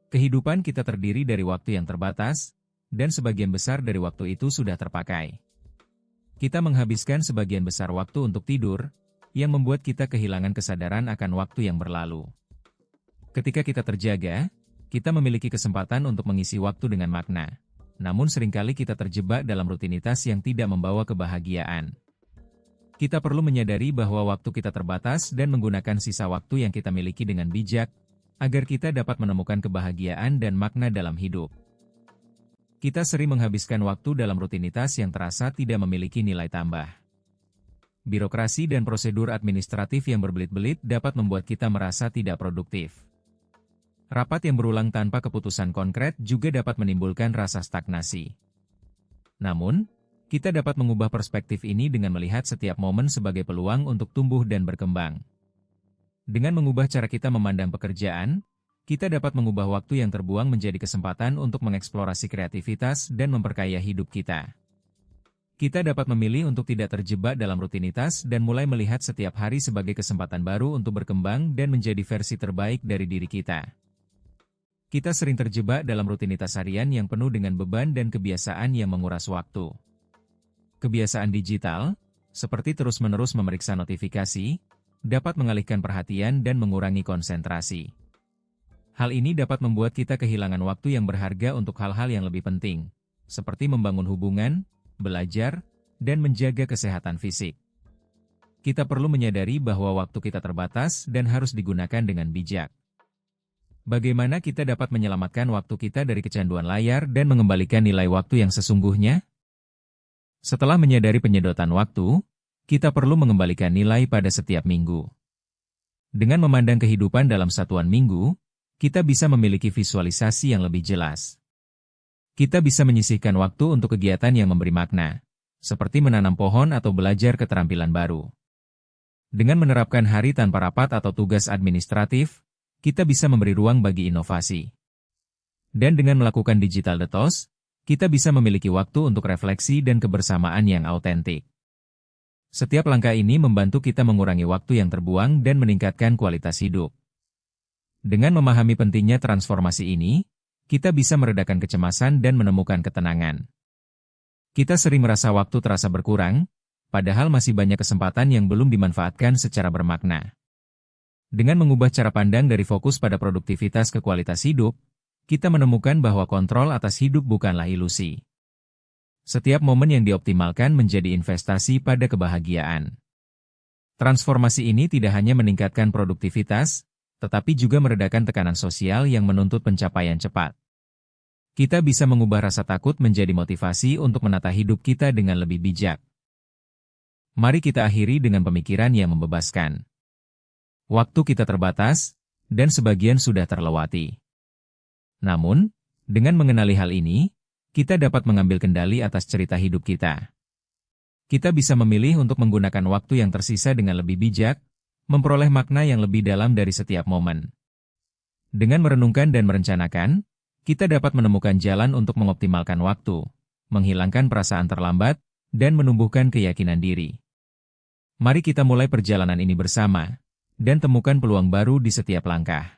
Kehidupan kita terdiri dari waktu yang terbatas, dan sebagian besar dari waktu itu sudah terpakai. Kita menghabiskan sebagian besar waktu untuk tidur, yang membuat kita kehilangan kesadaran akan waktu yang berlalu. Ketika kita terjaga, kita memiliki kesempatan untuk mengisi waktu dengan makna. Namun seringkali kita terjebak dalam rutinitas yang tidak membawa kebahagiaan. Kita perlu menyadari bahwa waktu kita terbatas dan menggunakan sisa waktu yang kita miliki dengan bijak, agar kita dapat menemukan kebahagiaan dan makna dalam hidup. Kita sering menghabiskan waktu dalam rutinitas yang terasa tidak memiliki nilai tambah. Birokrasi dan prosedur administratif yang berbelit-belit dapat membuat kita merasa tidak produktif. Rapat yang berulang tanpa keputusan konkret juga dapat menimbulkan rasa stagnasi. Namun, kita dapat mengubah perspektif ini dengan melihat setiap momen sebagai peluang untuk tumbuh dan berkembang. Dengan mengubah cara kita memandang pekerjaan, kita dapat mengubah waktu yang terbuang menjadi kesempatan untuk mengeksplorasi kreativitas dan memperkaya hidup kita. Kita dapat memilih untuk tidak terjebak dalam rutinitas dan mulai melihat setiap hari sebagai kesempatan baru untuk berkembang dan menjadi versi terbaik dari diri kita. Kita sering terjebak dalam rutinitas harian yang penuh dengan beban dan kebiasaan yang menguras waktu. Kebiasaan digital, seperti terus-menerus memeriksa notifikasi, dapat mengalihkan perhatian dan mengurangi konsentrasi. Hal ini dapat membuat kita kehilangan waktu yang berharga untuk hal-hal yang lebih penting, seperti membangun hubungan, belajar, dan menjaga kesehatan fisik. Kita perlu menyadari bahwa waktu kita terbatas dan harus digunakan dengan bijak. Bagaimana kita dapat menyelamatkan waktu kita dari kecanduan layar dan mengembalikan nilai waktu yang sesungguhnya? Setelah menyadari penyedotan waktu, kita perlu mengembalikan nilai pada setiap minggu. Dengan memandang kehidupan dalam satuan minggu, kita bisa memiliki visualisasi yang lebih jelas. Kita bisa menyisihkan waktu untuk kegiatan yang memberi makna, seperti menanam pohon atau belajar keterampilan baru. Dengan menerapkan hari tanpa rapat atau tugas administratif, kita bisa memberi ruang bagi inovasi. Dan dengan melakukan digital detox, kita bisa memiliki waktu untuk refleksi dan kebersamaan yang autentik. Setiap langkah ini membantu kita mengurangi waktu yang terbuang dan meningkatkan kualitas hidup. Dengan memahami pentingnya transformasi ini, kita bisa meredakan kecemasan dan menemukan ketenangan. Kita sering merasa waktu terasa berkurang, padahal masih banyak kesempatan yang belum dimanfaatkan secara bermakna. Dengan mengubah cara pandang dari fokus pada produktivitas ke kualitas hidup, kita menemukan bahwa kontrol atas hidup bukanlah ilusi. Setiap momen yang dioptimalkan menjadi investasi pada kebahagiaan. Transformasi ini tidak hanya meningkatkan produktivitas, tetapi juga meredakan tekanan sosial yang menuntut pencapaian cepat. Kita bisa mengubah rasa takut menjadi motivasi untuk menata hidup kita dengan lebih bijak. Mari kita akhiri dengan pemikiran yang membebaskan. Waktu kita terbatas, dan sebagian sudah terlewati. Namun, dengan mengenali hal ini, kita dapat mengambil kendali atas cerita hidup kita. Kita bisa memilih untuk menggunakan waktu yang tersisa dengan lebih bijak, memperoleh makna yang lebih dalam dari setiap momen. Dengan merenungkan dan merencanakan, kita dapat menemukan jalan untuk mengoptimalkan waktu, menghilangkan perasaan terlambat, dan menumbuhkan keyakinan diri. Mari kita mulai perjalanan ini bersama, dan temukan peluang baru di setiap langkah.